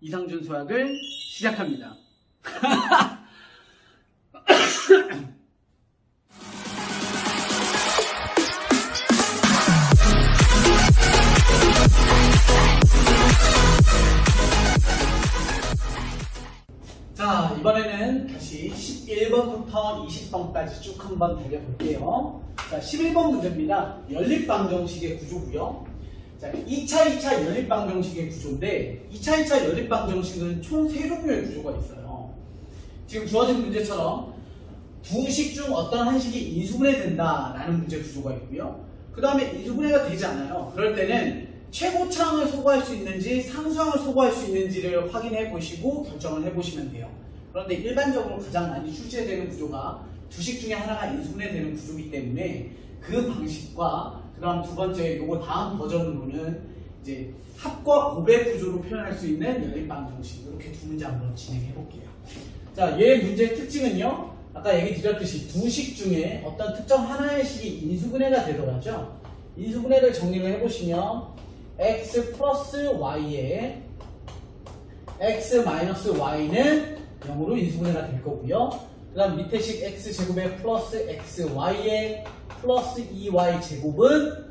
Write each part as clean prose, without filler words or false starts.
이상준 수학을 시작합니다. 자, 이번에는 다시 11번부터 20번까지 쭉 한번 달려볼게요. 자, 11번 문제입니다. 연립방정식의 구조고요. 자, 2차 연립방정식의 구조인데 2차 연립방정식은 총 3종류의 구조가 있어요. 지금 주어진 문제처럼 두 식 중 어떤 한 식이 인수분해 된다라는 문제 구조가 있고요. 그 다음에 인수분해가 되지 않아요. 그럴 때는 최고차항을 소거할 수 있는지 상수항을 소거할 수 있는지를 확인해 보시고 결정을 해 보시면 돼요. 그런데 일반적으로 가장 많이 출제되는 구조가 두 식 중에 하나가 인수분해 되는 구조이기 때문에 그 방식과 그 다음 두 번째 요거 다음 버전으로는 이제 합과 고백 구조로 표현할 수 있는 연립방정식, 이렇게 두 문제 한번 진행해 볼게요. 자, 얘 문제의 특징은요, 아까 얘기 드렸듯이 두 식 중에 어떤 특정 하나의 식이 인수분해가 되더라죠. 인수분해를 정리를 해보시면 x 플러스 y에 x 마이너스 y는 0으로 인수분해가 될 거고요. 그 다음 밑에 식 x제곱에 플러스 xy에 플러스 2y 제곱은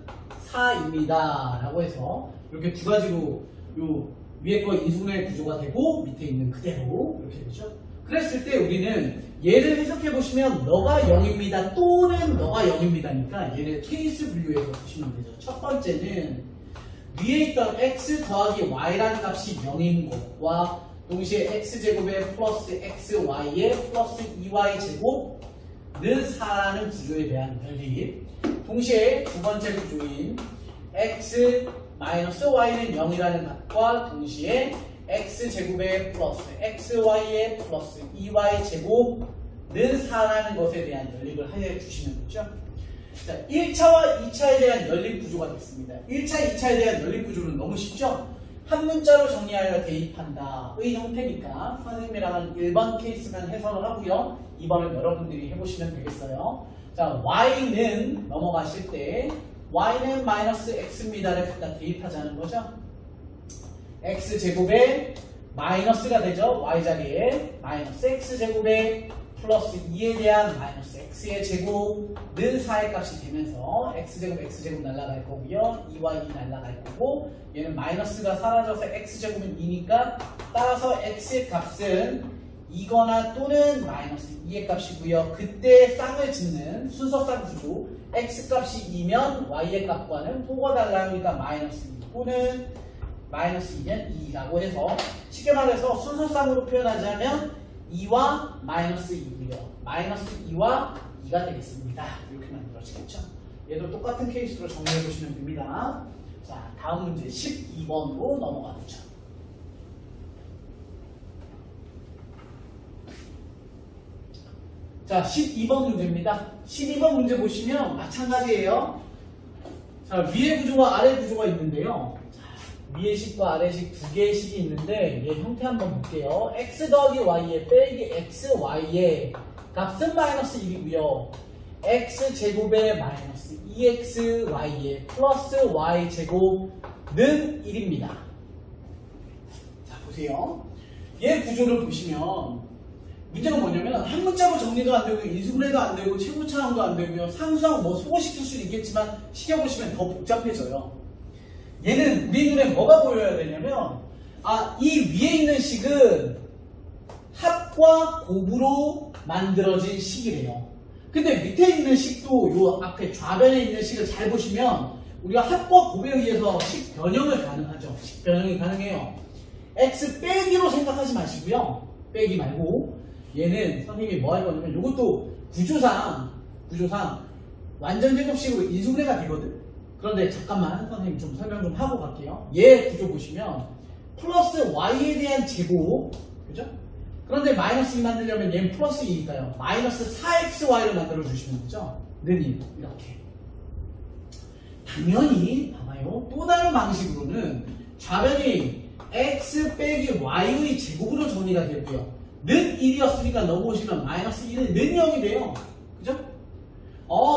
4입니다 라고 해서 이렇게 두 가지로 요 위에 거 인수분해 구조가 되고 밑에 있는 그대로 이렇게 되죠. 그랬을 때 우리는 얘를 해석해 보시면 너가 0입니다 또는 너가 0입니다니까 얘를 케이스 분류해서 보시면 되죠. 첫 번째는 위에 있던 x 더하기 y라는 값이 0인 것과 동시에 x제곱에 플러스 xy에 플러스 2y 제곱는 4라는 구조에 대한 연립. 동시에 두 번째 구조인 x 마이너스 y는 0이라는 값과 동시에 x제곱에 플러스 xy에 플러스 2y 제곱는 4라는 것에 대한 연립을 해주시면 되죠. 자, 1차와 2차에 대한 연립 구조가 됐습니다. 1차, 2차에 대한 연립 구조는 너무 쉽죠? 한 문자로 정리하여 대입한다의 형태니까 선생님이랑은 1번 케이스만 해설을 하고요. 2번은 여러분들이 해보시면 되겠어요. 자, y는 넘어가실 때 y는 마이너스 x입니다를 갖다 대입하자는 거죠. x제곱에 마이너스가 되죠. y자리에 마이너스 x제곱에 플러스 2에 대한 마이너스 x의 제곱는 4의 값이 되면서 x제곱 날라갈 거고요. 2y 날라갈 거고 얘는 마이너스가 사라져서 x제곱은 2니까 따라서 x의 값은 2거나 또는 마이너스 2의 값이고요. 그때 쌍을 짓는 순서쌍 구조 x값이 2면 y의 값과는 호가 달라니까 마이너스 2 또는 마이너스 2면 2라고 해서 쉽게 말해서 순서쌍으로 표현하자면 2와 마이너스 2고요. 마이너스 2와 2가 되겠습니다. 이렇게 만들어지겠죠. 얘도 똑같은 케이스로 정리해 보시면 됩니다. 자, 다음 문제 12번으로 넘어가 보죠. 자, 12번 문제입니다. 12번 문제 보시면 마찬가지예요. 자, 위의 구조와 아래 구조가 있는데요. 위의 식과 아래 식 두 개의 식이 있는데 얘 형태 한번 볼게요. x 더하기 y에 빼기 xy의 값은 마이너스 1이고요. x제곱에 마이너스 2xy에 플러스 y제곱는 1입니다. 자, 보세요. 얘 구조를 보시면 문제가 뭐냐면 한 문자로 정리도 안 되고 인수분해도 안 되고 최고차항도 안 되고요. 상수항 뭐 소거시킬 수는 있겠지만 시켜보시면 더 복잡해져요. 얘는 우리 눈에 뭐가 보여야 되냐면 이 위에 있는 식은 합과 곱으로 만들어진 식이래요. 근데 밑에 있는 식도 요 앞에 좌변에 있는 식을 잘 보시면 우리가 합과 곱에 의해서 식 변형을 가능하죠. 식 변형이 가능해요. x 빼기로 생각하지 마시고요. 빼기 말고 얘는 선생님이 뭐 할 거냐면 요것도 구조상 완전 제곱식으로 인수분해가 되거든. 그런데 잠깐만 선생님 좀 설명 좀 하고 갈게요. 얘 구조 보시면 플러스 y에 대한 제곱, 그죠? 그런데 마이너스 2 만들려면 얘는 플러스 2니까요. 마이너스 4xy를 만들어 주시면 되죠. 느님 이렇게. 당연히 봐봐요. 또 다른 방식으로는 좌변이 x 빼기 y의 제곱으로 정리가 되고요. 는 1이었으니까 넘어오시면 마이너스 1은 는 0이 돼요. 그죠?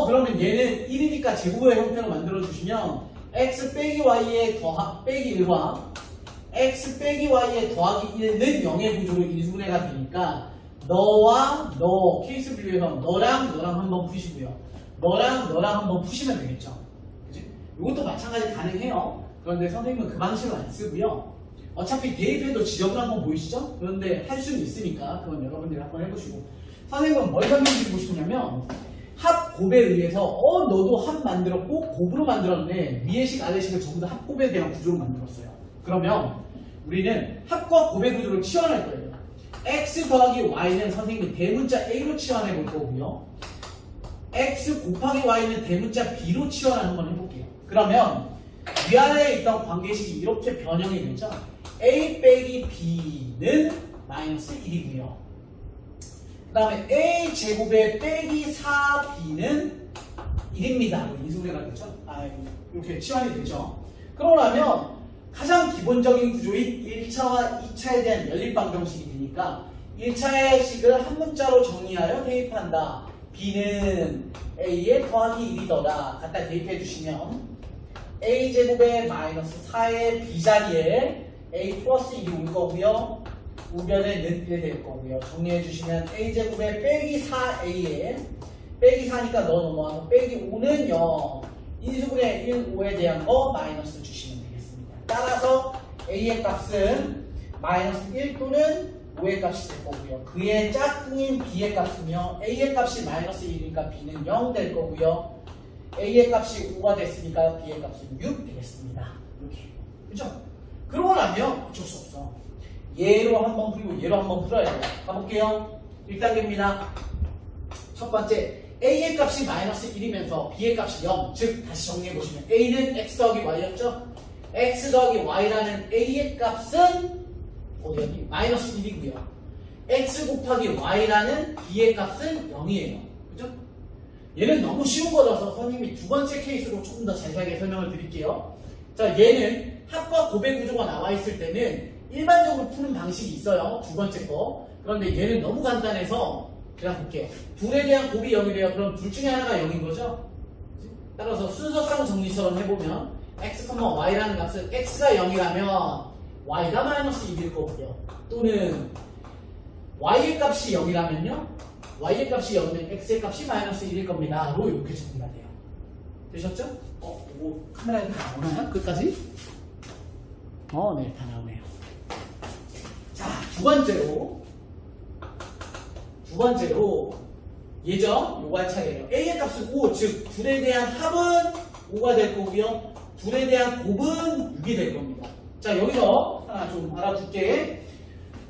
그러면 얘는 1이니까 제곱의 형태로 만들어주시면 x 빼기 y의 더합 빼기 1과 x 빼기 y에 더하기 1는 0의 구조로 인수분해가 되니까 너와 너 케이스 분류에서 너랑 한번 푸시고요. 너랑 한번 푸시면 되겠죠. 그치? 이것도 마찬가지 가능해요. 그런데 선생님은 그 방식을 안 쓰고요. 어차피 대입해도 지점을 한번 보이시죠? 그런데 할 수는 있으니까 그건 여러분들이 한번 해보시고, 선생님은 뭘 설명드리고 싶냐면 합 곱에 의해서 너도 합 만들었고 곱으로 만들었네, 위에식 아래식을 전부 다 합 곱에 대한 구조로 만들었어요. 그러면 우리는 합과 곱의 구조를 치환할 거예요. x 더하기 y는 선생님이 대문자 a로 치환해 볼 거고요, x 곱하기 y는 대문자 b로 치환을 한번 해볼게요. 그러면 위아래에 있던 관계식이 이렇게 변형이 되죠. a 빼기 b는 마이너스 1이고요. 그 다음에 a 제곱에 빼기 4b는 1입니다. 인수분해가 되죠. 이렇게 치환이 되죠. 그러려면 가장 기본적인 구조인 1차와 2차에 대한 연립방정식이 되니까 1차의 식을 한 문자로 정리하여 대입한다. b는 a에 더하기 1이더라. 갖다 대입해 주시면 a제곱에 마이너스 4의 b자리에 a 플러스 1이 올 거고요. 우변에 1 될 거고요. 정리해 주시면 a제곱에 빼기 4a에 빼기 4니까 넣어 넘어가서 빼기 5는 0. 인수분해 1, 5에 대한 거 마이너스 주시면 되겠습니다. 따라서 a의 값은 마이너스 1 또는 5의 값이 될 거고요. 그의 짝꿍인 b의 값이며 a의 값이 마이너스 1이니까 b는 0 될 거고요. a의 값이 5가 됐으니까 b의 값은 6 되겠습니다. 이렇게. 그죠? 그러고 나면 어쩔 수 없어. 얘로 한번 풀고 얘로 한번 풀어야 돼요. 가볼게요. 1단계입니다. 첫 번째, a의 값이 마이너스 1이면서 b의 값이 0. 즉 다시 정리해보시면 a는 x 더하기 y였죠? x 더하기 y라는 a의 값은 어디였니? 마이너스 1이고요. x 곱하기 y라는 b의 값은 0이에요. 그죠? 얘는 너무 쉬운 거라서 선생님이 두 번째 케이스로 조금 더 자세하게 설명을 드릴게요. 자, 얘는 합과 곱의 구조가 나와 있을 때는 일반적으로 푸는 방식이 있어요. 두 번째 거. 그런데 얘는 너무 간단해서 그냥 볼게요. 둘에 대한 곱이 0이래요. 그럼 둘 중에 하나가 0인 거죠? 따라서 순서상 정리처럼 해보면 x, y라는 값은 x가 0이라면 y가 마이너스 1일 거고요. 또는 y의 값이 0이라면요, y의 값이 0이면 x의 값이 마이너스 1일 겁니다. 로 이렇게 정리가 돼요. 되셨죠? 이거 카메라에 다 나오나요? 끝까지? 네, 다 나오네요. 자, 두 번째로 얘죠? 요거 할 차례예요. a의 값은 5, 즉 둘에 대한 합은 5가 될 거고요. 둘에 대한 곱은 6이 될 겁니다. 자, 여기서 하나 좀 알아둘게.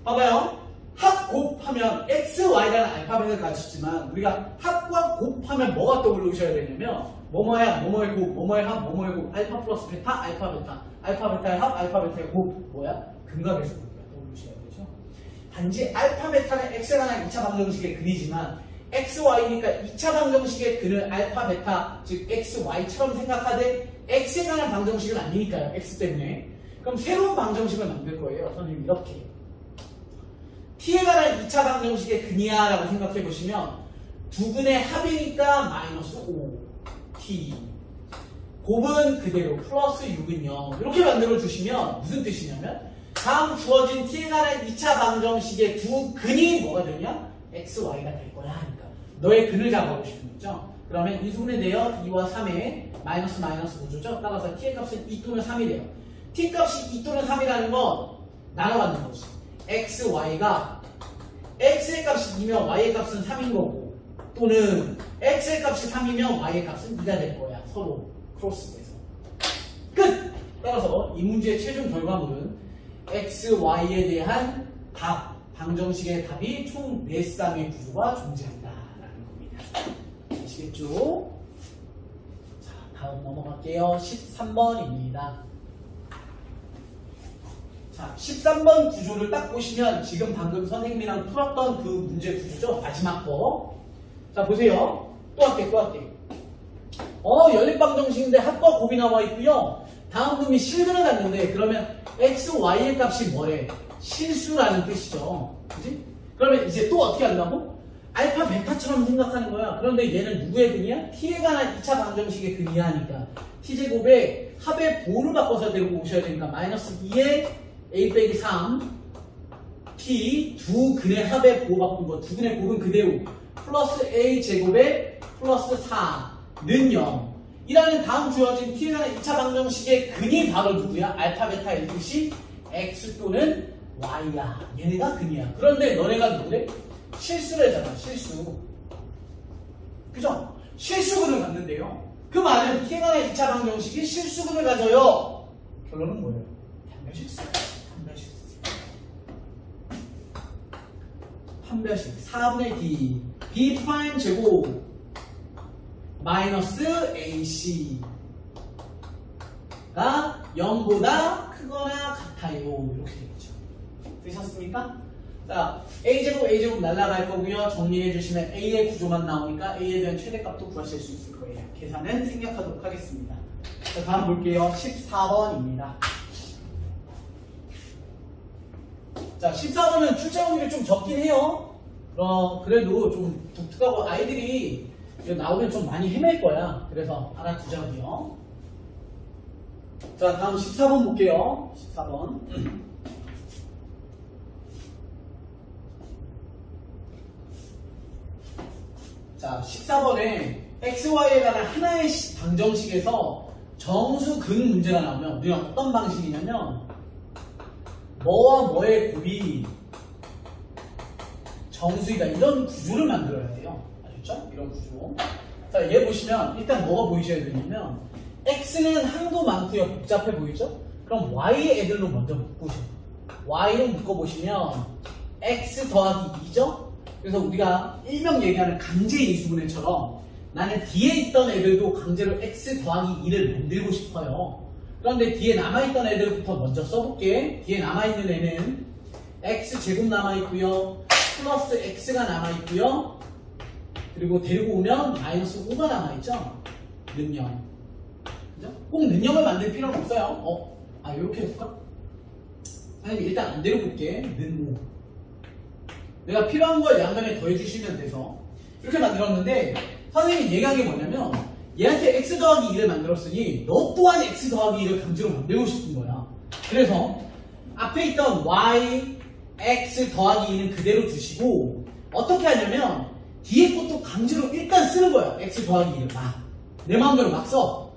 봐봐요. 합, 곱하면 x, y라는 알파벳을 가르쳤지만 우리가 합과 곱하면 뭐가 떠올르셔야 되냐면 뭐뭐야, 뭐뭐의 곱, 뭐뭐의 합, 뭐뭐의 곱, 알파 플러스 베타, 알파 베타, 알파 베타의 합, 알파 베타의 곱, 뭐야? 근각에서 떠올르셔야 되죠. 단지 알파 베타는 x라는 2차 방정식의 근이지만 x, y니까 2차 방정식의 근을 알파 베타, 즉 x, y처럼 생각하되 x에 관한 방정식은 아니니까요. x 때문에. 그럼 새로운 방정식을 만들 거예요. 선생님 이렇게. t에 관한 2차 방정식의 근이야 라고 생각해 보시면 두 근의 합이니까 마이너스 5 t, 곱은 그대로 플러스 6은 0 이렇게 만들어 주시면 무슨 뜻이냐면 다음 주어진 t에 관한 2차 방정식의 두 근이 뭐가 되냐? x, y가 될 거야 하니까 너의 근을 잡아보시는 거죠. 그러면 인수분해 돼요. 2와 3에 마이너스 5조죠. 따라서 t의 값은 2 또는 3이래요. t 값이 2 또는 3이라는 건 나눠받는 거지. x, y가 x의 값이 2면 y의 값은 3인 거고, 또는 x의 값이 3이면 y의 값은 2가 될 거야. 서로 크로스돼서. 끝! 따라서 이 문제의 최종 결과물은 x, y에 대한 답, 방정식의 답이 총 4쌍의 구조가 존재한다라는 겁니다. 아시겠죠? 자, 다음 넘어갈게요. 13번입니다. 자, 13번 구조를 딱 보시면 지금 방금 선생님이랑 풀었던 그 문제 구조죠? 마지막 거. 자, 보세요. 또 할게. 연립방정식인데 합과 곱이 나와 있고요. 다음 놈이 실근을 갖는데 그러면 x, y의 값이 뭐래? 실수라는 뜻이죠. 그지? 그러면 이제 또 어떻게 한다고? 알파, 베타처럼 생각하는 거야. 그런데 얘는 누구의 근이야? t에 관한 2차 방정식의 근이야 하니까 t제곱에 합의 보호를 바꿔서 데리고 오셔야 되니까 마이너스 2에 a 빼기 3 t 두 근의 합의 곱 바꾼 거, 두 근의 곱은 그대로 플러스 a 제곱에 플러스 4는 0 이라는 다음 주어진 t에 관한 2차 방정식의 근이 바로 누구야? 알파, 베타, 이것이 x 또는 y야. 얘네가 근이야. 그런데 너네가 누구래? 실수래잖아. 실수. 그죠? 실수근을 갖는데요. 그 말은 t에 관한 2차 방정식이 실수근을 가져요. 결론은 뭐예요? 판별식수. 판별식 4분의 d b 프라임 제곱 마이너스 ac가 0보다 크거나 같아요. 이렇게 되겠죠. 되셨습니까? 자, a제곱 날라갈 거고요. 정리해 주시면 a의 구조만 나오니까 a에 대한 최대값도 구하실 수 있을 거예요. 계산은 생략하도록 하겠습니다. 자, 다음 볼게요. 14번입니다. 자, 14번은 출제 확률이 좀 적긴 해요. 그래도 좀 독특하고 아이들이 나오면 좀 많이 헤맬 거야. 그래서 알아두자고요. 자, 다음 14번 볼게요. 14번. 자, 14번에 XY에 관한 하나의 방정식에서 정수근 문제가 나오면 우리가 어떤 방식이냐면 뭐와 뭐의 곱이 정수이다. 이런 구조를 만들어야 돼요. 아셨죠? 이런 구조. 자, 얘 보시면 일단 뭐가 보이셔야 되냐면 X는 항도 많고요. 복잡해 보이죠? 그럼 Y의 애들로 먼저 묶으세요. Y를 묶어보시면 X 더하기 2죠? 그래서 우리가 일명 얘기하는 강제 인수분해처럼 나는 뒤에 있던 애들도 강제로 X 더하기 2를 만들고 싶어요. 그런데 뒤에 남아있던 애들부터 먼저 써볼게. 뒤에 남아있는 애는 X제곱 남아있고요. 플러스 X가 남아있고요. 그리고 데리고 오면 마이너스 5가 남아있죠? 는 0. 그죠? 꼭 는 0을 만들 필요는 없어요. 이렇게 해볼까? 선생님 일단 안 데려볼게. 는 5. 내가 필요한 걸 양변에 더해주시면 돼서 이렇게 만들었는데 선생님이 얘기한 게 뭐냐면 얘한테 x 더하기 2를 만들었으니 너 또한 x 더하기 2를 강제로 만들고 싶은 거야. 그래서 앞에 있던 y, x 더하기 2는 그대로 두시고 어떻게 하냐면 뒤에 것도 강제로 일단 쓰는 거야. x 더하기 2를 막 내 마음대로 막 써.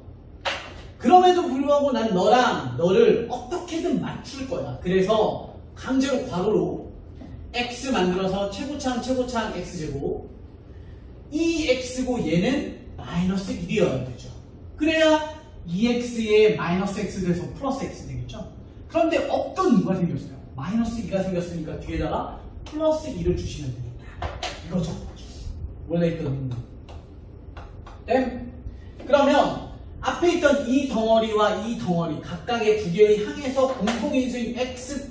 그럼에도 불구하고 난 너랑 너를 어떻게든 맞출 거야. 그래서 강제로 괄호로 x 만들어서 최고창 x제곱 이 x고 얘는 마이너스 1이어야 되죠. 그래야 2x에 마이너스 x 돼서 플러스 x 되겠죠. 그런데 없던 2가 생겼어요. 마이너스 2가 생겼으니까 뒤에다가 플러스 2를 주시면 되겠다. 이거죠. 원래 있던 2. 그러면 앞에 있던 이 덩어리와 이 덩어리 각각의 두 개의 항에서 공통인수인 x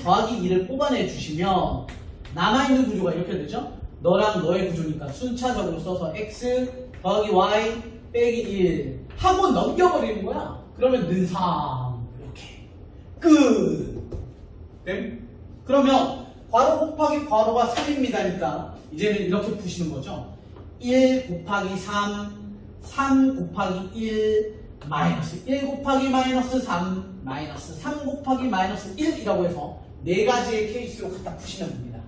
더하기 2를 뽑아내 주시면 남아있는 구조가 이렇게 되죠. 너랑 너의 구조니까 순차적으로 써서 x 더하기 y 빼기 1 하고 넘겨버리는 거야. 그러면 는 3 이렇게 끝. 네? 그러면 괄호 곱하기 괄호가 3입니다니까 이제는 이렇게 푸시는 거죠. 1 곱하기 3 곱하기 1 마이너스 1 곱하기 마이너스 3 마이너스 3 곱하기 마이너스 1이라고 해서 네 가지의 케이스로 갖다 푸시면 됩니다.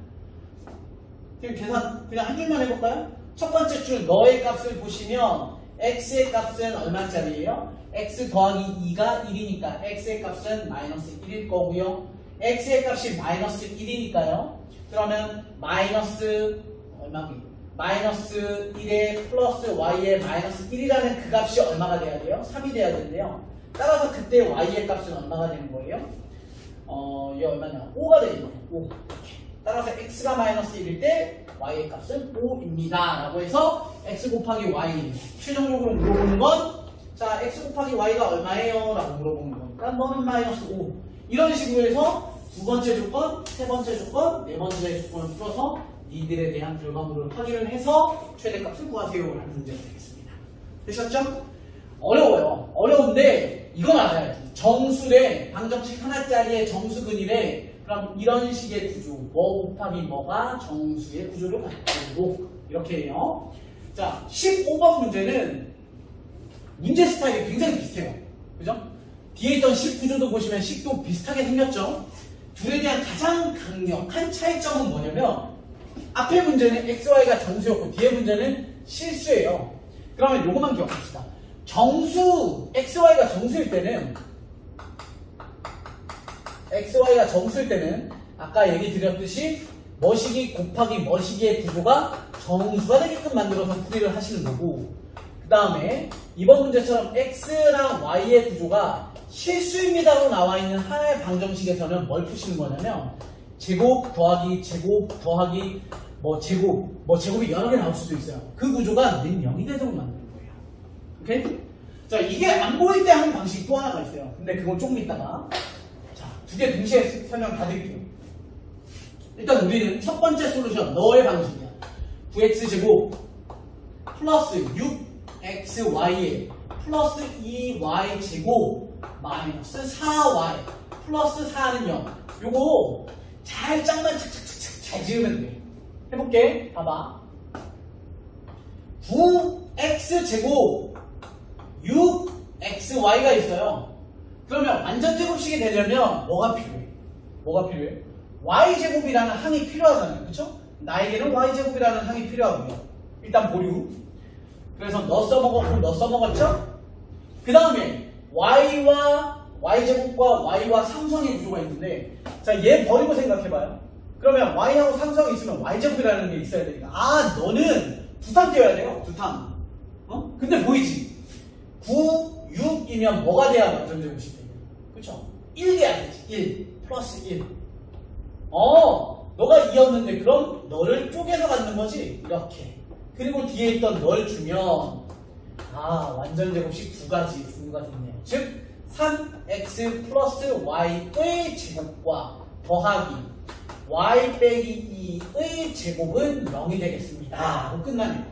그럼 계산 그냥 한 줄만 해볼까요? 첫 번째 줄 너의 값을 보시면 x의 값은 얼마짜리예요? x 더하기 2가 1이니까 x의 값은 마이너스 1일 거고요. x의 값이 마이너스 1이니까요. 그러면 마이너스 얼마기? 마이너스 1에 플러스 y의 마이너스 1이라는 그 값이 얼마가 돼야 돼요? 3이 돼야 되는데요. 따라서 그때 y의 값은 얼마가 되는 거예요? 이게 얼마냐? 5가 되는 거예요. 5. 따라서 x가 마이너스 1일 때 y의 값은 5입니다. 라고 해서 x 곱하기 y 최종적으로 물어보는 건 자, x 곱하기 y가 얼마예요? 라고 물어보는 거니까 너는 마이너스 5 이런 식으로 해서 두 번째 조건, 세 번째 조건, 네 번째 조건을 풀어서 니들에 대한 결과물을 확인을 해서 최대값을 구하세요 라는 문제가 되겠습니다. 되셨죠? 어려워요. 어려운데 이건 알아야지. 정수래 방정식 하나짜리의 정수근이래. 그럼 이런 식의 구조 뭐 곱하기 뭐가 정수의 구조를 갖고 이렇게 해요. 자, 15번 문제는 문제 스타일이 굉장히 비슷해요. 그죠? 뒤에 있던 식 구조도 보시면 식도 비슷하게 생겼죠? 둘에 대한 가장 강력한 차이점은 뭐냐면 앞에 문제는 XY가 정수였고 뒤에 문제는 실수예요. 그러면 요것만 기억합시다. 정수, XY가 정수일 때는 아까 얘기 드렸듯이 머시기 곱하기 머시기의 구조가 정수가 되게끔 만들어서 풀이를 하시는 거고, 그 다음에 이번 문제처럼 X랑 Y의 구조가 실수입니다로 나와 있는 하나의 방정식에서는 뭘 푸시는 거냐면 제곱 더하기 제곱 더하기 제곱이 여러 개 나올 수도 있어요. 그 구조가 는 0이 되도록 만드는 거예요. 오케이? 자, 이게 안 보일 때 하는 방식이 또 하나가 있어요. 근데 그건 조금 이따가. 자, 두 개 동시에 설명 다 드릴게요. 일단 우리는 첫 번째 솔루션, 너의 방식이야. 9x제곱 플러스 6xy에 플러스 2y제곱 마이너스 4y 플러스 4는 0. 요거 잘 짝만 착착착착 잘 지으면 돼. 해볼게. 봐봐. 9x제곱 6xy가 있어요. 그러면 완전 제곱식이 되려면 뭐가 필요해? y제곱이라는 항이 필요하잖아요. 그쵸? 나에게는 y제곱이라는 항이 필요하고요. 일단 보류. 그래서 너 써먹었죠? 그 다음에 y와 y제곱과 y와 삼성의 구조가 있는데, 자, 얘 버리고 생각해봐요. 그러면 y하고 삼성이 있으면 y제곱이라는 게 있어야 되니까, 아, 너는 두탕 떼어야 돼요. 두탕. 근데 보이지? 9, 6이면 뭐가 돼야 완전 제곱식이 돼요? 그쵸? 1 돼야 되지. 1 플러스 1. 너가 2였는데 그럼 너를 쪼개서 갖는 거지? 이렇게. 그리고 뒤에 있던 널 주면 완전 제곱식 2가지 종류가 됐네요. 즉 3x 플러스 y의 제곱과 더하기 y 빼기 2의 제곱은 0이 되겠습니다. 끝나네요.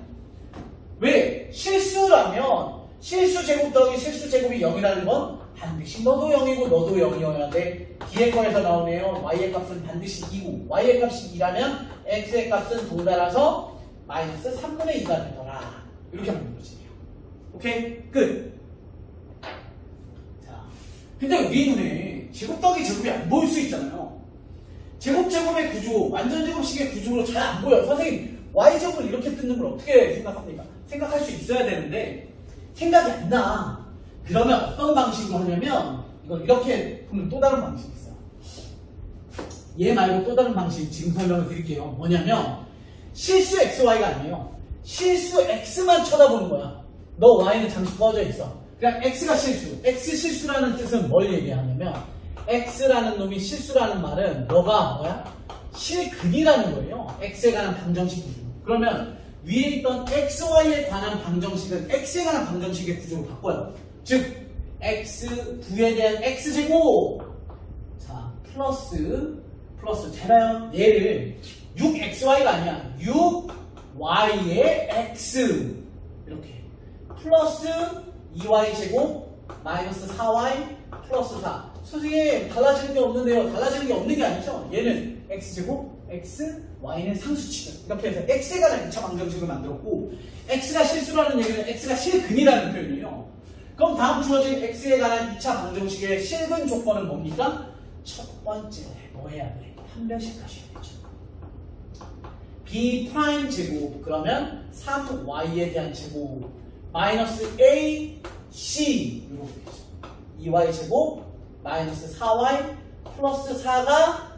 왜? 실수라면 실수 제곱 더하기 실수 제곱이 0이라는 건 반드시 너도 0이고 너도 0이어야 돼. 뒤에 거에서 나오네요. y의 값은 반드시 2고 y의 값이 2라면 x의 값은 동달아서 마이너스 3분의 2가 되더라. 이렇게 하면 되지. 오케이? 끝. 자, 근데 우리 눈에 제곱 더하기 제곱이 안 보일 수 있잖아요. 제곱의 구조, 완전 제곱식의 구조로 잘 안 보여. 선생님, y제곱을 이렇게 뜯는 걸 어떻게 생각합니까? 생각할 수 있어야 되는데 생각이 안 나. 그러면 어떤 방식으로 하냐면 이걸 이렇게 보면 또 다른 방식이 있어요. 얘 말고 또 다른 방식 지금 설명을 드릴게요. 뭐냐면 실수 xy가 아니에요. 실수 x만 쳐다보는 거야. 너 y는 잠시 꺼져 있어. 그냥 x가 실수. x 실수라는 뜻은 뭘 얘기하냐면 x라는 놈이 실수라는 말은 너가 뭐야? 실근이라는 거예요. x에 관한 방정식 구조. 그러면 위에 있던 xy에 관한 방정식은 x에 관한 방정식의 구조로 바꿔요. 즉 x9에 대한 x제곱, 자 플러스 잘 봐요. 얘를 6xy가 아니야. 6y의 x 이렇게 플러스 2y제곱 마이너스 4y 플러스 4. 선생님 달라지는 게 없는데요. 달라지는 게 없는 게 아니죠. 얘는 x제곱 x, y는 상수치죠. 이렇게 해서 x에 관한 2차 방정식을 만들었고, x가 실수라는 얘기는 x가 실근이라는 표현이에요. 그럼 다음 주어진 x에 관한 2차 방정식의 실근 조건은 뭡니까? 첫 번째 뭐 해야 돼? 판별식 하셔야 되죠. b 프라임 제곱 그러면 3y에 대한 제곱 마이너스 a c 이렇게 되죠. 2y 제곱 마이너스 4y 플러스 4가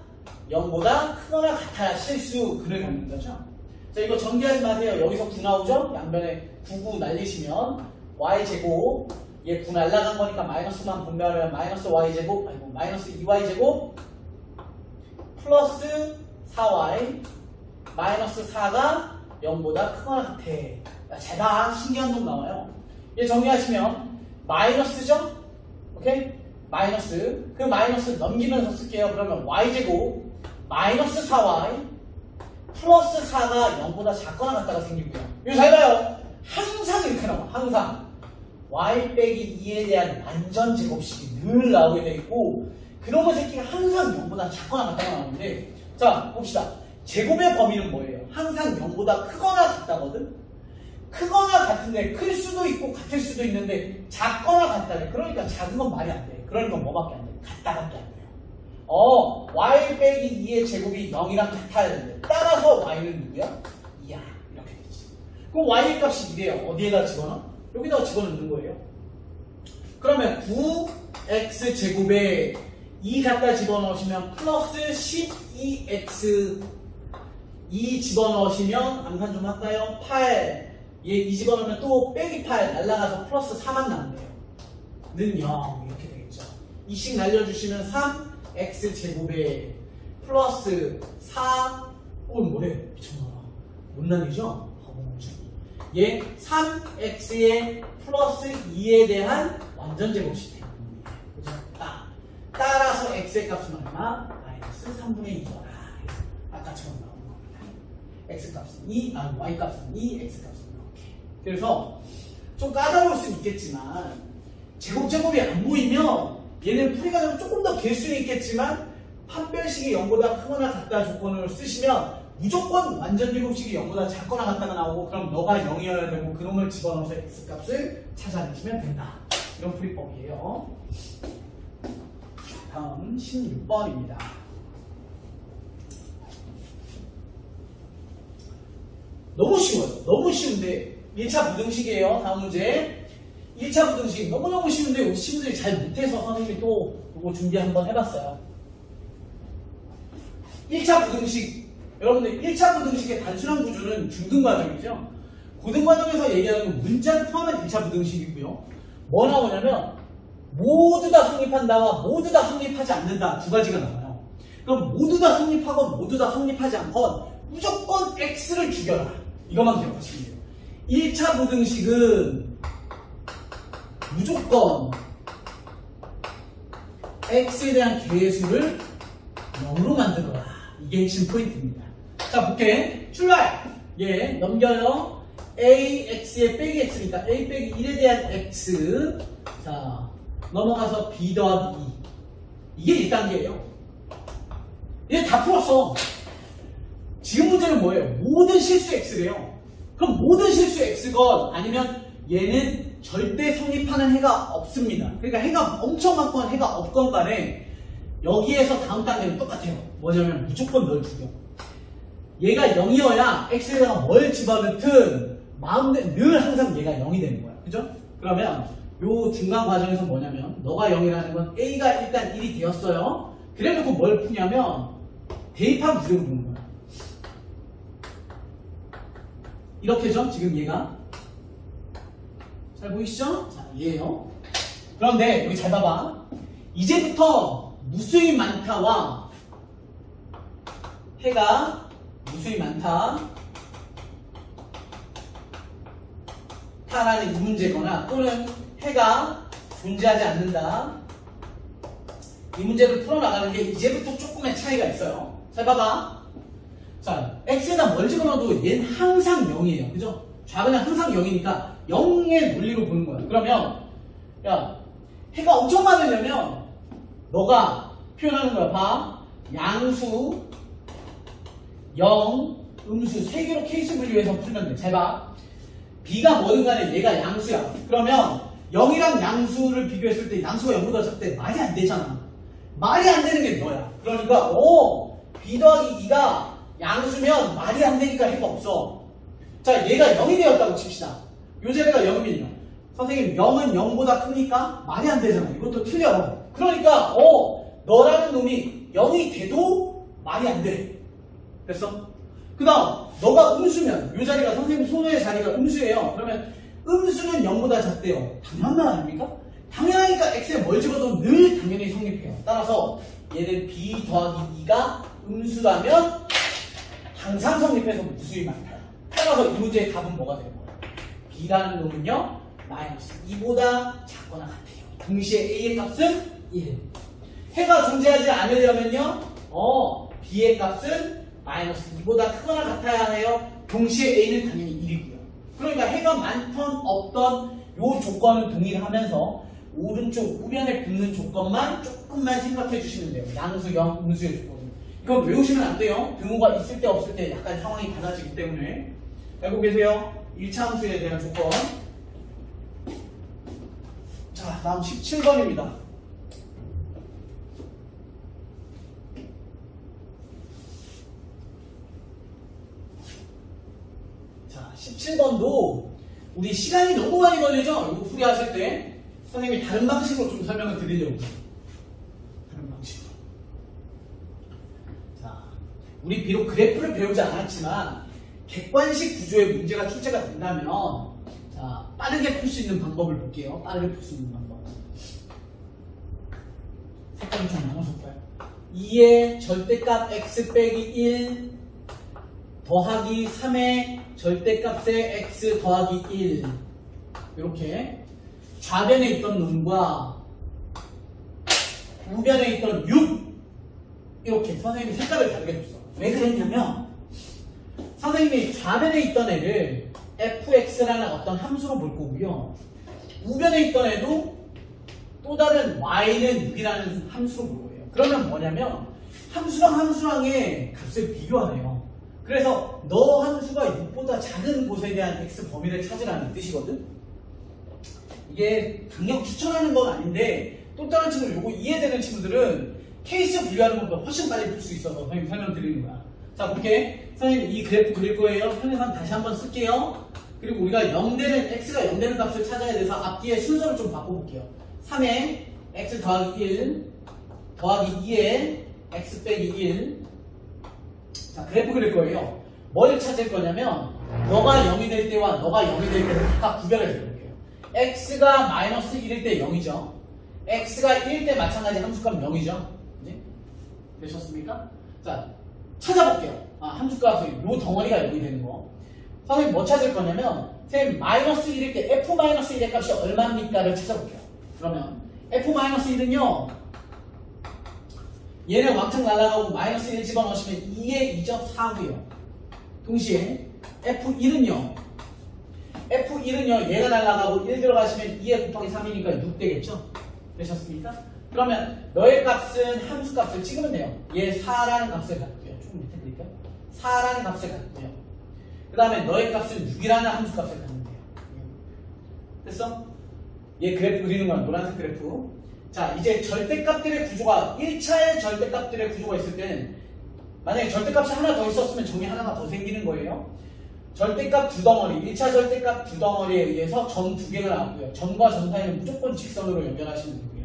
0보다 크거나 같아야 실수 근을 갖는 거죠. 자, 이거 전개하지 마세요. 여기서 9 나오죠? 양변에 9 날리시면 y제곱, 얘 9 날라간 거니까 마이너스만 분배하면 마이너스 y제곱, 아니고 마이너스 2y제곱 플러스 4y 마이너스 4가 0보다 크거나 같아. 잘 봐. 신기한 놈 나와요. 얘 정리하시면 마이너스죠? 오케이? 마이너스. 그 마이너스 넘기면서 쓸게요. 그러면 y제곱 마이너스 4y 플러스 4가 0보다 작거나 같다가 생기고요. 이거 잘 봐요. 항상 이렇게 나와. 항상 y 빼기 2에 대한 완전 제곱식이 늘 나오게 돼 있고, 그놈의 새끼가 항상 0보다 작거나 같다가 나오는데, 자 봅시다. 제곱의 범위는 뭐예요? 항상 0보다 크거나 같다거든? 크거나 같은데 클 수도 있고 같을 수도 있는데 작거나 같다래. 그러니까 작은 건 말이 안 돼. 그러니까 뭐밖에 안 돼? 같다밖에 안 돼요. y 빼기 2의 제곱이 0이랑 같아야 되는데 따라서 y는 누구야? 2야. 이렇게 되지. 그럼 y 값이 2래요. 어디에다 집어넣어? 여기다가 집어넣는 거예요. 그러면 9x 제곱에 2 갖다 집어넣으시면 플러스 12x 2 집어넣으시면 암산 좀 할까요? 8 얘 2 집어넣으면 또 빼기 8 날라가서 플러스 4만 남네요. 는 0 이렇게 되겠죠. 2씩 날려주시면 3x 제곱에 플러스 4 뭐래? 미쳤나 못 날리죠? 얘 3x의 플러스 2에 대한 완전 제곱식 됩니다. 그죠? 따라서 x의 값은 얼마? 마이너스 3분의 2더라. 아까처럼 나온 겁니다. x 값은 2, y 값은 2, x 값은 이렇게. 그래서 좀 까다로울 수는 있겠지만 제곱이 안 보이면 얘는 풀이가 조금 더 길 수는 있겠지만 판별식이 0보다 크거나 같다 조건을 쓰시면 무조건 완전 제곱식이 0보다 작거나 같다가 나오고 그럼 너가 0이어야 되고 그놈을 집어넣어서 x값을 찾아내시면 된다. 이런 풀이법이에요. 다음 16번입니다. 너무 쉬워요. 너무 쉬운데 1차 부등식이에요. 다음 문제 1차 부등식 너무너무 쉬운데 우리 친구들이 잘 못해서 선생님이 또 이거 준비 한번 해봤어요. 1차 부등식 여러분들 1차 부등식의 단순한 구조는 중등과정이죠. 고등과정에서 얘기하는 건 문자를 포함한 1차 부등식이고요. 뭐 나오냐면 모두 다 성립한다와 모두 다 성립하지 않는다 두 가지가 나와요. 그럼 모두 다 성립하건 모두 다 성립하지 않건 무조건 x를 죽여라. 이것만 기억하시면 돼요. 1차 부등식은 무조건 x에 대한 개수를 0으로 만들어라. 이게 핵심 포인트입니다. 자, 볼게. 출발! 예, 넘겨요. ax에 빼기 x니까 a 빼기 1에 대한 x. 자, 넘어가서 b 더하기 2. 이게 1단계예요. 얘 다 풀었어. 지금 문제는 뭐예요? 모든 실수 x래요. 그럼 모든 실수 x건 아니면 얘는 절대 성립하는 해가 없습니다. 그러니까 해가 엄청 많건 해가 없건 간에 여기에서 다음 단계는 똑같아요. 뭐냐면 무조건 널 죽여. 얘가 0이어야 x에다가 뭘 집어넣든 마음대로 늘 항상 얘가 0이 되는 거야. 그죠? 그러면 요 중간 과정에서 뭐냐면 너가 0이라는 건 a가 일단 1이 되었어요. 그래놓고 뭘 푸냐면 대입한 부정을 보는 거야. 이렇게죠? 지금 얘가 잘 보이시죠? 자, 얘예요. 그런데 여기 잘 봐봐. 이제부터 무수히 많다와 해가 무수히 많다 타라는 이 문제거나 또는 해가 존재하지 않는다 이 문제를 풀어나가는 게 이제부터 조금의 차이가 있어요. 잘 봐봐. 자, x에다 뭘 집어넣어도 얘는 항상 0이에요. 그죠? 좌변은 항상 0이니까 0의 논리로 보는 거야. 그러면 야, 해가 엄청 많으려면 너가 표현하는 거야. 봐. 양수 0, 음수 3개로 케이스 분류해서 풀면 돼. 잘 봐. b가 뭐든 간에 얘가 양수야. 그러면 0이랑 양수를 비교했을 때 양수가 0보다 작대. 말이 안 되잖아. 말이 안 되는 게 너야. 그러니까 b 더하기 2가 양수면 말이 안 되니까 해가 없어. 자, 얘가 0이 되었다고 칩시다. 요 자리가 0이면요. 선생님 0은 0보다 크니까 말이 안 되잖아. 이것도 틀려. 그러니까 너라는 놈이 0이 돼도 말이 안 돼. 됐어? 그 다음 너가 음수면 요 자리가 선생님 손의 자리가 음수예요. 그러면 음수는 0보다 작대요. 당연한 말 아닙니까? 당연하니까 x에 뭘 집어도 늘 당연히 성립해요. 따라서 얘는 b 더하기 2가 음수라면 항상 성립해서 무수히 많다. 따라서 이 문제의 답은 뭐가 되는 거예요? b라는 놈은요 마이너스 2보다 작거나 같아요. 동시에 a의 값은 1. 해가 존재하지 않으려면요 b의 값은 마이너스 2보다 크거나 같아야 해요. 동시에 a는 당연히 1이고요. 그러니까 해가 많던 없던 요 조건은 동일하면서 오른쪽 우변에 붙는 조건만 조금만 생각해 주시면 돼요. 양수 0, 음수의 조건. 이건 외우시면 안 돼요. 등호가 있을 때 없을 때 약간 상황이 달라지기 때문에. 알고 계세요? 1차 함수에 대한 조건. 자, 다음 17번입니다. 17번도 우리 시간이 너무 많이 걸리죠? 이거 풀이하실 때 선생님이 다른 방식으로 좀 설명을 드리려고. 다른 방식으로. 자, 우리 비록 그래프를 배우지 않았지만 객관식 구조의 문제가 출제가 된다면 자, 빠르게 풀 수 있는 방법을 볼게요. 빠르게 풀 수 있는 방법. 색깔이 좀 너무 섞어요. 2의 절대값 x 빼기 1 더하기 3의 절대값의 x 더하기 1 이렇게 좌변에 있던 놈과 우변에 있던 6 이렇게 선생님이 색깔을 다르게 줬어. 왜 그랬냐면 선생님이 좌변에 있던 애를 fx라는 어떤 함수로 볼 거고요. 우변에 있던 애도 또 다른 y는 6이라는 함수로 볼 거예요. 그러면 뭐냐면 함수랑 함수랑의 값을 비교하네요. 그래서 너 함수가 6보다 작은 곳에 대한 x 범위를 찾으라는 뜻이거든. 이게 강력 추천하는 건 아닌데 또 다른 친구들 이거 이해되는 친구들은 케이스 분류하는 것보다 훨씬 빨리 풀 수 있어서 선생님 설명드리는 거야. 자, 그렇게 선생님 이 그래프 그릴 거예요. 현해산 다시 한번 쓸게요. 그리고 우리가 x가 0 되는 값을 찾아야 돼서 앞뒤의 순서를 좀 바꿔볼게요. 3에 x 더하기 1 더하기 2에 x 빼기 1. 자, 그래프 그릴 거예요. 뭘 찾을 거냐면 너가 0이 될 때와 너가 0이 될 때를 각각 구별해서 볼게요. x가 마이너스 1일 때 0이죠. x가 1일 때 마찬가지 함수값 0이죠. 네? 되셨습니까? 자, 찾아볼게요. 함수값이 요 덩어리가 0이 되는 거. 선생님 뭐 찾을 거냐면 선생님 마이너스 1일 때 f-1의 값이 얼마입니까를 찾아볼게요. 그러면 f-1은요 얘는 왕창 날아가고 마이너스 1 집어넣으시면 2에 2점 4고요. 동시에 f1은요 얘가 날아가고 1 들어가시면 2에 곱하기 3이니까 6 되겠죠? 되셨습니까? 그러면 너의 값은 함수 값을 찍으면 돼요. 얘 4라는 값을 갖고요. 조금 밑에 그릴까요? 4라는 값을 갖고요. 그 다음에 너의 값은 6이라는 함수 값을 갖는 돼요. 됐어? 얘 그래프 그리는 거야. 노란색 그래프. 자, 이제 절대값들의 구조가 1차의 절대값들의 구조가 있을 때는 만약에 절대값이 하나 더 있었으면 정리 하나가 더 생기는 거예요. 절대값 두 덩어리, 1차 절대값 두 덩어리에 의해서 점 두 개가 나왔고요. 점과 점 사이는 무조건 직선으로 연결하시면 되고요.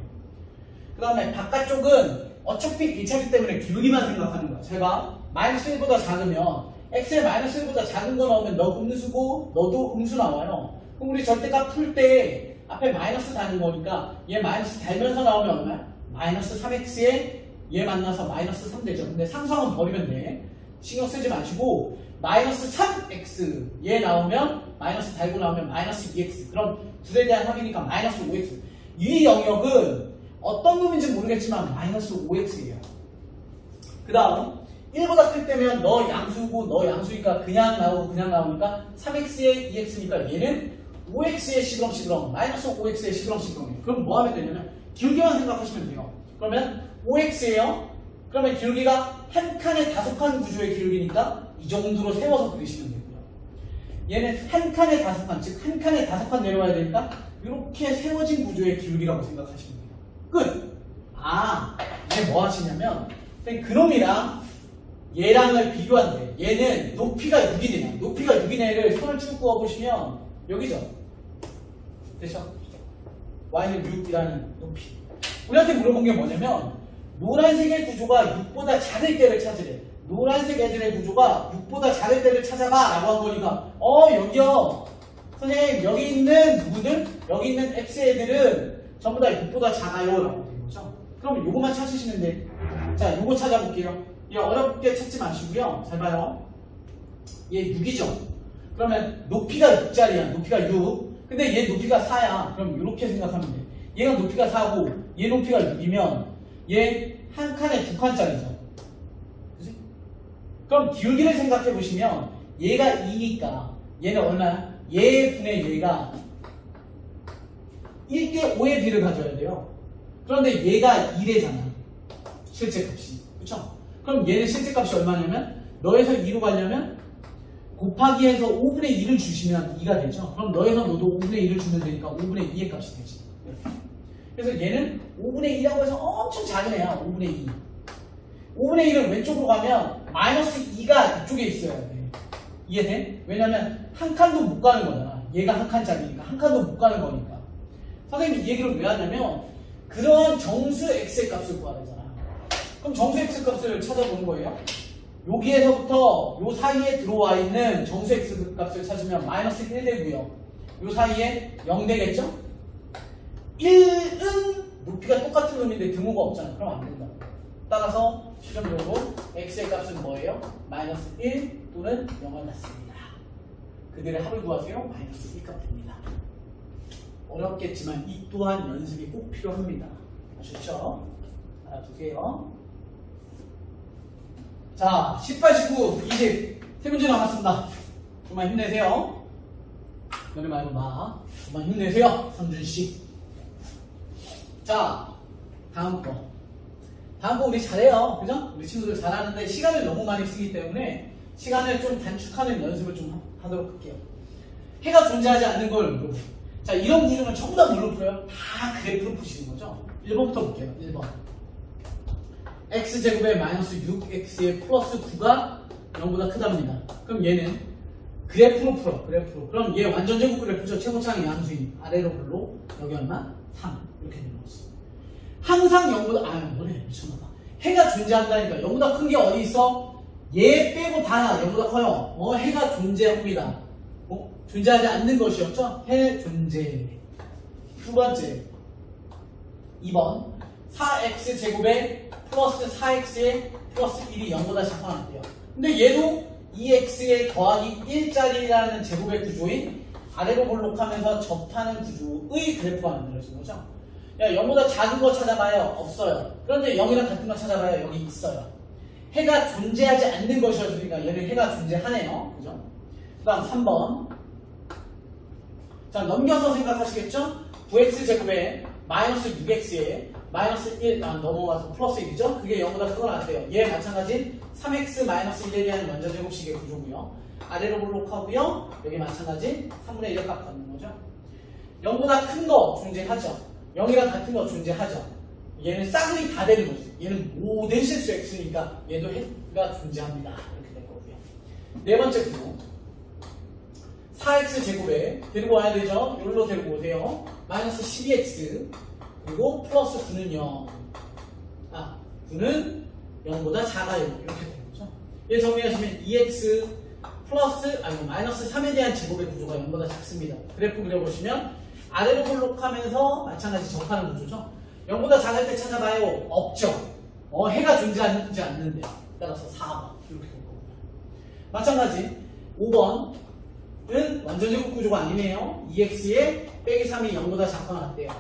그 다음에 바깥쪽은 어차피 1차기 때문에 기울기만 생각하는 거야. 제가 마이너스 1보다 작으면 x에 마이너스 1보다 작은 거 나오면 너 음수고 너도 음수 나와요. 그럼 우리 절대값 풀 때 앞에 마이너스 다는 거니까 얘 마이너스 달면서 나오면 얼마야? 마이너스 3x에 얘 만나서 마이너스 3 되죠. 근데 상수항은 버리면 돼. 신경 쓰지 마시고 마이너스 3x 얘 나오면 마이너스 달고 나오면 마이너스 2x 그럼 둘에 대한 합이니까 마이너스 5x 이 영역은 어떤 놈인지 모르겠지만 마이너스 5x예요. 그 다음 1보다 클 때면 너 양수고 너 양수니까 그냥 나오니까 3x에 2x니까 얘는 5x의 시그럼시그럼 마이너스 5x의 시그럼시그럼이에요. 그럼 뭐 하면 되냐면 기울기만 생각하시면 돼요. 그러면 5x예요. 그러면 기울기가 한 칸에 5칸 구조의 기울기니까 이 정도로 세워서 그리시면 되고요. 얘는 한 칸에 5칸, 즉 한 칸에 5칸 내려와야 되니까 이렇게 세워진 구조의 기울기라고 생각하시면 돼요. 끝! 이제 뭐 하시냐면 그놈이랑 얘랑을 비교한대. 얘는 높이가 6이네요. 높이가 6인 애를 손을 쭉 그어보시면 여기죠. 됐죠? y는 6이라는 높이. 우리한테 물어본 게 뭐냐면 노란색의 구조가 6보다 작을 때를 찾으래. 노란색 애들의 구조가 6보다 작을 때를 찾아봐 라고 한 거니까 여기요. 선생님 여기 있는 누구들? 여기 있는 x 애들은 전부 다 6보다 작아요 라고 된 거죠. 그럼 요거만 찾으시면 돼. 자, 요거 찾아볼게요. 얘 어렵게 찾지 마시고요. 잘 봐요. 얘 6이죠. 그러면 높이가 6짜리야. 높이가 6. 근데 얘 높이가 4야. 그럼 이렇게 생각하면 돼. 얘가 높이가 4고 얘 높이가 6이면 얘 한 칸에 2칸짜리죠. 그치? 그럼 기울기를 생각해 보시면 얘가 2니까 얘는 얼마야? 얘 분의 얘가 1대 5의 비를 가져야 돼요. 그런데 얘가 1이잖아. 실제 값이. 그쵸? 그럼 얘는 실제 값이 얼마냐면 너에서 2로 가려면 곱하기 해서 5분의 1을 주시면 2가 되죠. 그럼 너에서 너도 5분의 1을 주면 되니까 5분의 2의 값이 되지. 그래서 얘는 5분의 2라고 해서 엄청 작은 애야. 5분의 2. 5분의 1은 왼쪽으로 가면 마이너스 2가 이쪽에 있어야 돼. 이해돼? 왜냐면 한 칸도 못 가는 거잖아. 얘가 한 칸짜리니까 한 칸도 못 가는 거니까. 선생님이 이 얘기를 왜 하냐면 그런 정수 x의 값을 구하야 되잖아. 그럼 정수 x 값을 찾아보는 거예요. 여기에서부터 요 사이에 들어와 있는 정수 x 값을 찾으면 마이너스 1 되고요. 요 사이에 0 되겠죠? 1은 높이가 똑같은 놈인데 등호가 없잖아. 그럼 안 된다. 따라서 최종적으로 x의 값은 뭐예요? 마이너스 1 또는 0을 낳습니다. 그들의 합을 구하세요. 마이너스 1값 됩니다. 어렵겠지만 이 또한 연습이 꼭 필요합니다. 아셨죠? 알아두세요. 자, 18, 19, 20 세 문제 남았습니다. 좀만 힘내세요. 너네 말고 나. 좀만 힘내세요. 성준씨. 자, 다음 거. 다음 거 우리 잘해요. 그죠? 우리 친구들 잘하는데 시간을 너무 많이 쓰기 때문에 시간을 좀 단축하는 연습을 좀 하도록 할게요. 해가 존재하지 않는 걸 물어보고. 자, 이런 구조는 전부 다 뭘로 풀어요? 다 그래프로 푸시는 거죠. 1번부터 볼게요. 1번. x제곱에 마이너스 6x의 플러스 9가 0보다 크답니다. 그럼 얘는 그래프로 풀어. 그래프로. 그럼 얘 완전 제곱 그래프죠. 최고차항이 양수인 아래로 불로 여기 얼마? 3. 이렇게 되는 거지. 항상 0보다 뭐래 미쳤나봐. 해가 존재한다니까. 0보다 큰 게 어디 있어? 얘 빼고 다 0보다 커요. 해가 존재합니다. 존재하지 않는 것이었죠? 해 존재. 두 번째 2번 4x제곱에 플러스 4x에 플러스 1이 0보다 작아났대요. 근데 얘도 2x에 더하기 1짜리라는 제곱의 구조인 아래로 볼록하면서 접하는 구조의 그래프가 만들어진 거죠. 야, 0보다 작은 거 찾아봐요. 없어요. 그런데 0이랑 같은 거 찾아봐요. 여기 있어요. 해가 존재하지 않는 것이었으니까 얘는 해가 존재하네요. 그죠? 그 다음 3번. 자, 넘겨서 생각하시겠죠? 9x제곱에 마이너스 6x에 마이너스 1, 넘어가서 플러스 1이죠? 그게 0보다 크거나 같아요. 얘 마찬가지 3x 마이너스 1에 대한 원자 제곱식의 구조고요. 아래로 볼록하고요. 여기 마찬가지 3분의 1을 값 받는 거죠. 0보다 큰 거 존재하죠. 0이랑 같은 거 존재하죠. 얘는 싸그리 다 되는 거지. 얘는 모든 실수 x니까 얘도 해가 존재합니다. 이렇게 될 거고요. 네 번째 구조. 4x제곱에 데리고 와야 되죠. 여기로 데리고 오세요. 마이너스 12x 그리고 플러스 9는 0. 9는 0보다 작아요. 이렇게 되는 거죠. 얘 정리하시면 2x 플러스 마이너스 3에 대한 제곱의 구조가 0보다 작습니다. 그래프 그려보시면 아래로 볼록하면서 마찬가지 접하는 구조죠. 0보다 작을 때 찾아봐요. 없죠. 해가 존재하지 않는데. 따라서 4번 이렇게 될 거고요. 마찬가지 5번은 완전 제곱 구조가 아니네요. 2x에 빼기 3이 0보다 작거나 같대요.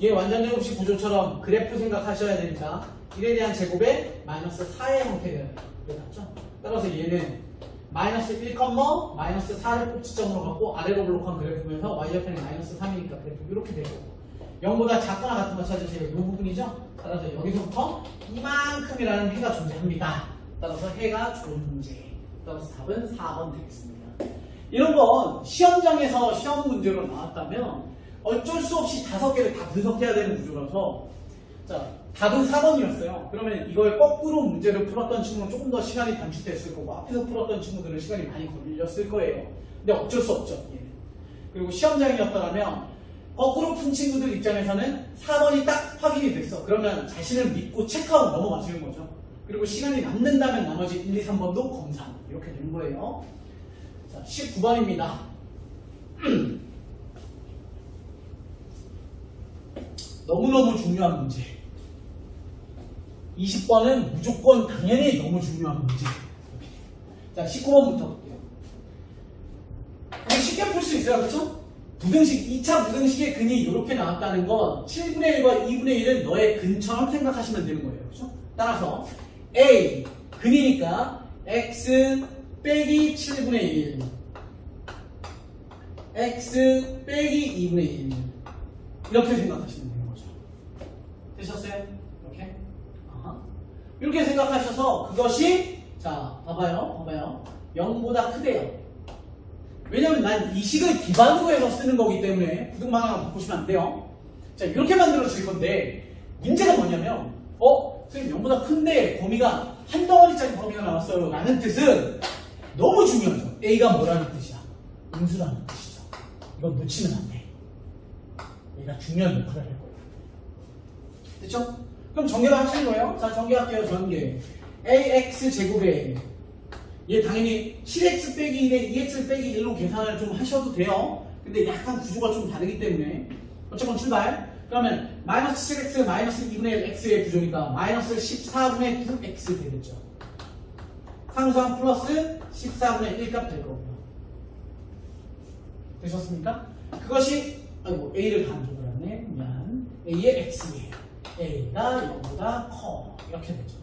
얘 완전 제곱식 구조처럼 그래프 생각하셔야 되니까 1에 대한 제곱에 마이너스 4의 형태가 맞죠? 따라서 얘는 마이너스 1, 마이너스 4를 꼭지점으로 갖고 아래로 볼록한 그래프면서 y좌편이 마이너스 3이니까 그래프 이렇게 되고 0보다 작거나 같은 거 찾으세요. 이 부분이죠? 따라서 여기서부터 이만큼이라는 해가 존재합니다. 따라서 해가 존재. 따라서 답은 4번 되겠습니다. 이런 건 시험장에서 시험 문제로 나왔다면 어쩔 수 없이 5개를 다 분석해야 되는 구조라서 자, 답은 4번이었어요. 그러면 이걸 거꾸로 문제를 풀었던 친구는 조금 더 시간이 단축됐을 거고 앞에서 풀었던 친구들은 시간이 많이 걸렸을 거예요. 근데 어쩔 수 없죠. 예. 그리고 시험장이었더라면 거꾸로 푼 친구들 입장에서는 4번이 딱 확인이 됐어. 그러면 자신을 믿고 체크하고 넘어가시는 거죠. 그리고 시간이 남는다면 나머지 1, 2, 3번도 검사. 이렇게 되는 거예요. 자, 19번입니다. 너무너무 중요한 문제. 20번은 무조건 당연히 너무 중요한 문제. 자, 19번부터 볼게요. 쉽게 풀 수 있어요. 그렇죠? 부등식, 2차 부등식의 근이 이렇게 나왔다는 건 7분의 1과 2분의 1은 너의 근처럼 생각하시면 되는 거예요. 그렇죠? 따라서 A, 근이니까 x 빼기 7분의 1 x 빼기 2분의 1 이렇게 생각하시면 되는 거죠. 되셨어요? 이렇게? 이렇게 생각하셔서 그것이 자 봐봐요 0보다 크대요. 왜냐면 난 이 식을 기반으로 해서 쓰는 거기 때문에 부등방 하나 바꾸시면 안 돼요. 자 이렇게 만들어 줄 건데 문제가 뭐냐면 선생님 0보다 큰데 범위가 한 덩어리짜리 범위가 나왔어요 라는 뜻은 너무 중요하죠. A가 뭐라는 뜻이야? 음수라는 뜻이죠. 이건 놓치면 안 돼. 얘가 중요한 역할을 할 거예요. 됐죠? 그럼 전개를 하시는 거예요? 자, 전개할게요. 전개. ax 제곱에 얘 당연히 7x 빼기 1에 2x 빼기 1로 계산을 좀 하셔도 돼요. 근데 약간 구조가 좀 다르기 때문에 어쨌건 출발. 그러면 마이너스 7x 마이너스 2분의 1 x의 구조니까 마이너스 14분의 9x 되겠죠. 상수항 플러스 14분의 1값 될 거고요. 되셨습니까? 그것이 아이고 a를 단독을 하네. 미안. a의 x예요. a가 0보다 커. 이렇게 되죠.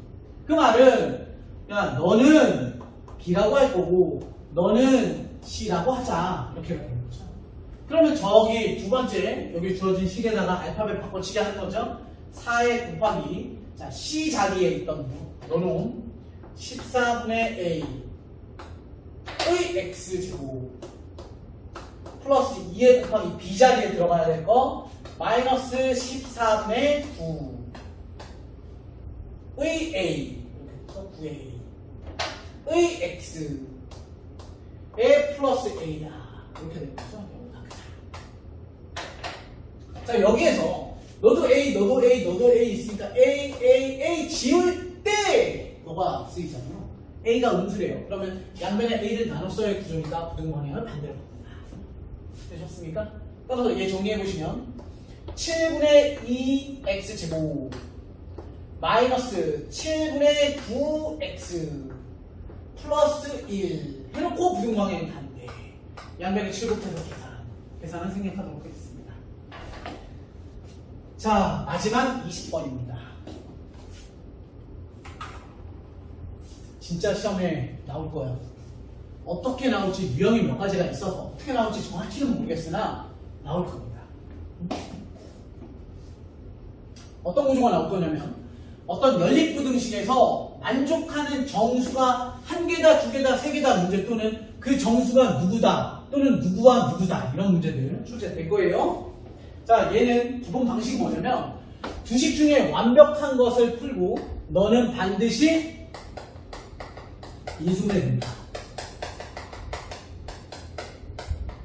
그 말은 야 너는 b라고 할 거고 너는 c라고 하자. 이렇게 되는 거죠. 그러면 저기 두 번째 여기 주어진 식에다가 알파벳 바꿔치기 하는 거죠. 4에 곱하기 자 c 자리에 있던 너놈 14분의 a의 x제곱 플러스 2에 곱하기 b 자리에 들어가야 될 거 마이너스 14분의 9의 a 이렇게 9a 의 x의 플러스 a다 이렇게 되는 거죠. 자 여기에서 너도 A, 너도 A, 너도 A 있으니까 A 지울 때 너가 쓰이잖아요. A가 음수래요. 그러면 양변에 A를 나눠 써야 구조니까 부등방향을 반대로 바꾼다. 되셨습니까? 따라서 얘 정리해보시면 7분의 2x제곱 마이너스 7분의 9x 플러스 1 해놓고 부등방향이 반대. 양변에 7 곱해서 계산을 생략하도록 하겠습니다. 자, 마지막 20번입니다. 진짜 시험에 나올 거예요. 어떻게 나올지 유형이 몇 가지가 있어서 어떻게 나올지 정확히는 모르겠으나 나올 겁니다. 어떤 구조가 나올 거냐면 어떤 연립부등식에서 만족하는 정수가 한 개다, 두 개다, 세 개다 문제 또는 그 정수가 누구다 또는 누구와 누구다 이런 문제들 출제될 거예요. 자, 얘는 기본 방식이 뭐냐면 두 식 중에 완벽한 것을 풀고 너는 반드시 인수분해 된다.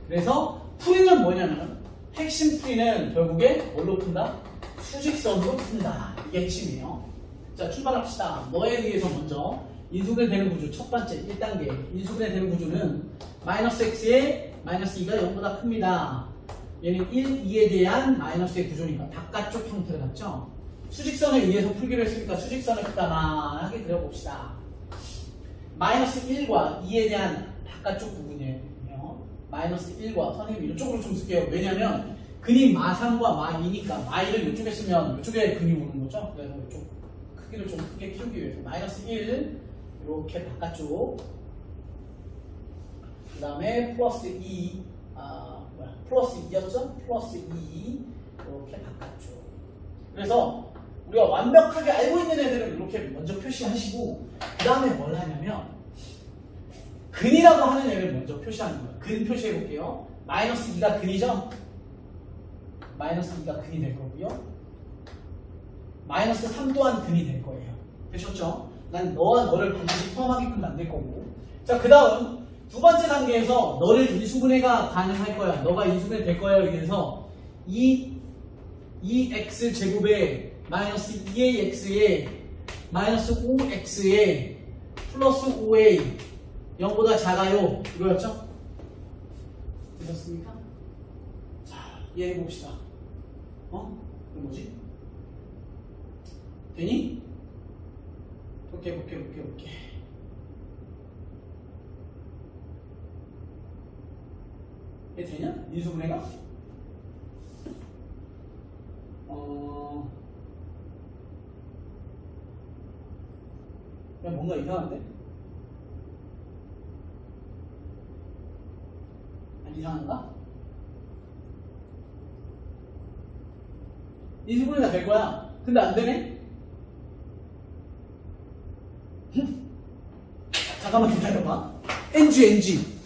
그래서 풀이는 뭐냐면 핵심 풀이는 결국에 뭘로 푼다? 수직선으로 푼다. 이게 핵심이에요. 자, 출발합시다. 너에 의해서 먼저 인수분해 되는 구조 첫 번째 1단계 인수분해 되는 구조는 마이너스 x에 마이너스 2가 0보다 큽니다. 얘는 1, 2에 대한 마이너스의 구조니까 바깥쪽 형태를 갖죠. 수직선에 의해서 풀기로 했으니까 수직선을 까만하게 그려봅시다. 마이너스 1과 2에 대한 바깥쪽 부분이에요. 마이너스 1과 선생님 이쪽으로 좀 쓸게요. 왜냐면 근이 마3과 마2니까 마1을 이쪽에 쓰면 이쪽에 근이 오는 거죠. 그래서 이쪽 크기를 좀 크게 키우기 위해서 마이너스 1 이렇게 바깥쪽 그 다음에 플러스 2 플러스 2였죠? 플러스 2 이렇게 바깥쪽. 그래서 우리가 완벽하게 알고 있는 애들은 이렇게 먼저 표시하시고 그 다음에 뭘 하냐면 근이라고 하는 애를 먼저 표시하는 거예요. 근 표시해 볼게요. 마이너스 2가 근이죠? 마이너스 2가 근이 될 거고요. 마이너스 3 또한 근이 될 거예요. 되셨죠? 난 너와 너를 반드시 포함하게끔 만들 거고. 자, 그 다음 두 번째 단계에서 너를 인수분해가 가능할 거야. 너가 인수분해 될 거야. 이래서 2x 제곱에 마이너스 2ax에 마이너스 5x에 플러스 5a 0보다 작아요. 이거였죠? 되셨습니까? 자, 이해해 봅시다. 이거 뭐지? 되니? 볼게. 이게 되냐? 인수분해가? 그냥 뭔가 이상한데? 이상한가? 인수분해가 될 거야. 근데 안 되네? 잠깐만 기다려봐. NG.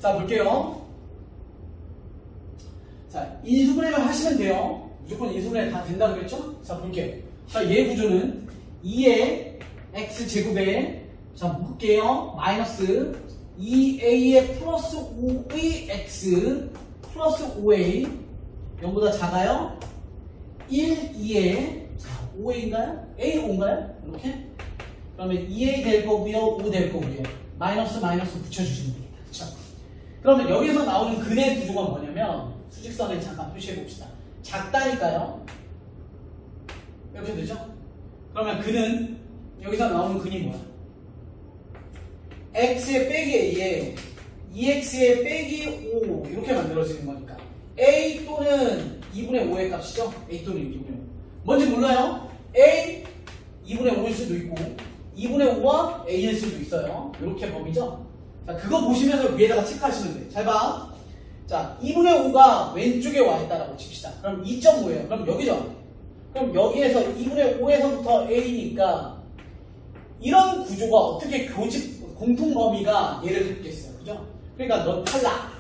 자, 볼게요. 자, 인수분해를 하시면 돼요. 무조건 인수분해 다 된다고 그랬죠? 자, 볼게요. 자, 얘 구조는 2의 x제곱에, 자, 묶을게요. 마이너스 2a의 플러스 5의 x 플러스 5a 0보다 작아요. 1, 2에, 자, 5a인가요? a, 5인가요? 이렇게? 그러면 2a 될 거고요, 5 될 거고요. 마이너스 마이너스 붙여주시면 됩니다. 그쵸? 그러면 여기서 나오는 근의 구조가 뭐냐면, 수직선에 잠깐 표시해 봅시다. 작다니까요. 이렇게 되죠? 그러면 근은, 여기서 나오는 근이 뭐야? x의 빼기 a에 2x의 빼기 5 이렇게 만들어지는 거니까 a 또는 2분의 5의 값이죠? a 또는 2분의 5. 뭔지 몰라요? a 2분의 5일 수도 있고 2분의 5와 a일 수도 있어요. 이렇게 범위죠? 자, 그거 보시면서 위에다가 체크하시면 돼요. 잘 봐. 자, 2분의 5가 왼쪽에 와 있다라고 칩시다. 그럼 2.5예요. 그럼 여기죠? 그럼 여기에서 2분의 5에서부터 a니까 이런 구조가 어떻게 공통 범위가 얘를 갖겠어요. 그죠? 그러니까 넌 탈락.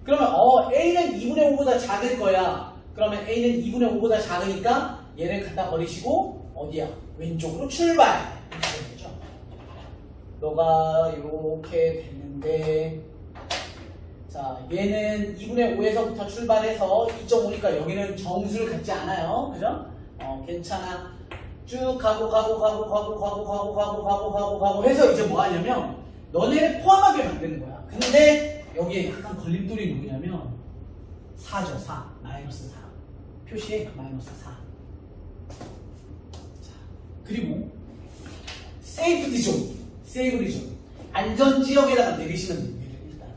그러면 a는 2분의 5보다 작을 거야. 그러면 a는 2분의 5보다 작으니까 얘를 갖다 버리시고 어디야? 왼쪽으로 출발. 이렇게 되죠. 너가 이렇게 됐는데 자, 얘는 2분의 5에서부터 출발해서 2.5니까 여기는 정수를 갖지 않아요. 그죠? 괜찮아. 쭉 가고 해서 이제 뭐 하냐면 너네를 포함하게 만드는 거야. 근데 여기에 약간 걸림돌이 뭐냐면 4죠. 4. 마이너스 4. 표시에 마이너스 4. 자, 그리고 세이프티 존. 세이브리 존. 안전지역에다가 내리시면 됩니다. 일단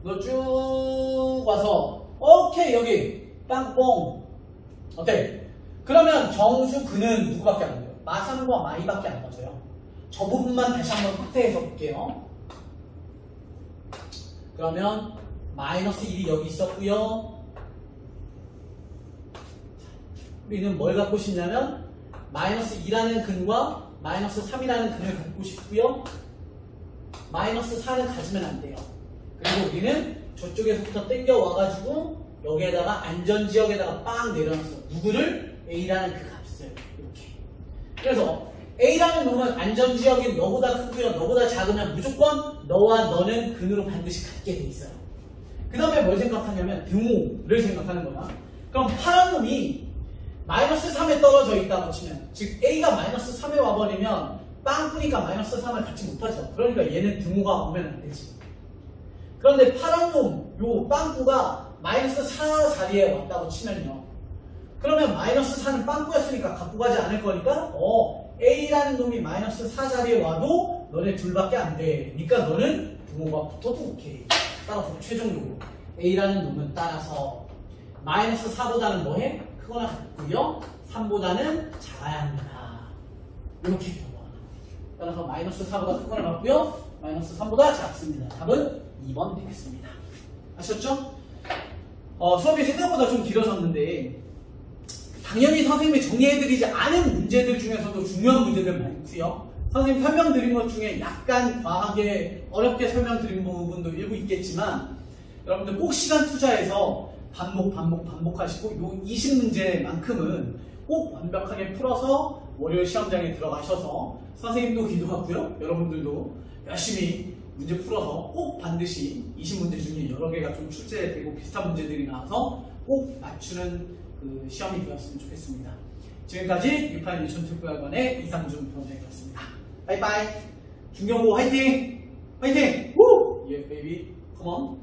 너 쭉 와서 오케이 여기 빵뽕 어때? 그러면 정수 근은 누구밖에 안 돼요? 마3과 마2밖에 안 가져요. 저 부분만 다시 한번 확대해서 볼게요. 그러면 마이너스 1이 여기 있었고요. 우리는 뭘 갖고 싶냐면 마이너스 2라는 근과 마이너스 3이라는 근을 갖고 싶고요. 마이너스 4는 가지면 안 돼요. 그리고 우리는 저쪽에서부터 땡겨 와가지고 여기에다가 안전지역에다가 빵 내려놨어. 누구를? A라는 그 값을 이렇게. 그래서 A라는 놈은 안전지역인 너보다 크고요. 너보다 작으면 무조건 너와 너는 근으로 반드시 같게 돼 있어요. 그 다음에 뭘 생각하냐면 등호를 생각하는 거야. 그럼 파란 놈이 마이너스 3에 떨어져 있다고 치면 즉 A가 마이너스 3에 와버리면 빵꾸니까 마이너스 3을 갖지 못하죠. 그러니까 얘는 등호가 오면 안 되지. 그런데 파란 놈, 요 빵꾸가 마이너스 4 자리에 왔다고 치면요. 그러면 마이너스 4는 빵꾸였으니까 갖고 가지 않을 거니까 A라는 놈이 마이너스 4 자리에 와도 너네 둘밖에 안 돼. 그러니까 너는 등호가 붙어도 오케이. 따라서 최종적으로 A라는 놈은 따라서 마이너스 4보다는 뭐해? 크거나 같고요. 3보다는 작아야 합니다. 이렇게 경고하는 거예요. 따라서 마이너스 4보다 크거나 같고요. 마이너스 3보다 작습니다. 답은 2번 되겠습니다. 아셨죠? 수업이 생각보다 좀 길어졌는데 당연히 선생님이 정리해드리지 않은 문제들 중에서도 중요한 문제들 많고요. 선생님 설명드린 것 중에 약간 과하게 어렵게 설명드린 부분도 일부 있겠지만 여러분들 꼭 시간 투자해서 반복하시고 요 20문제만큼은 꼭 완벽하게 풀어서 월요일 시험장에 들어가셔서 선생님도 기도하고요. 여러분들도 열심히 문제 풀어서 꼭 반드시 20문제 중에 여러 개가 좀 출제되고 비슷한 문제들이 나와서 꼭 맞추는 그 시험이 되었으면 좋겠습니다. 지금까지 6판 유천특별관의 이상준 변호사였습니다. 바이바이. 중경고 화이팅! 화이팅! 우! 예, 베이비. 컴온.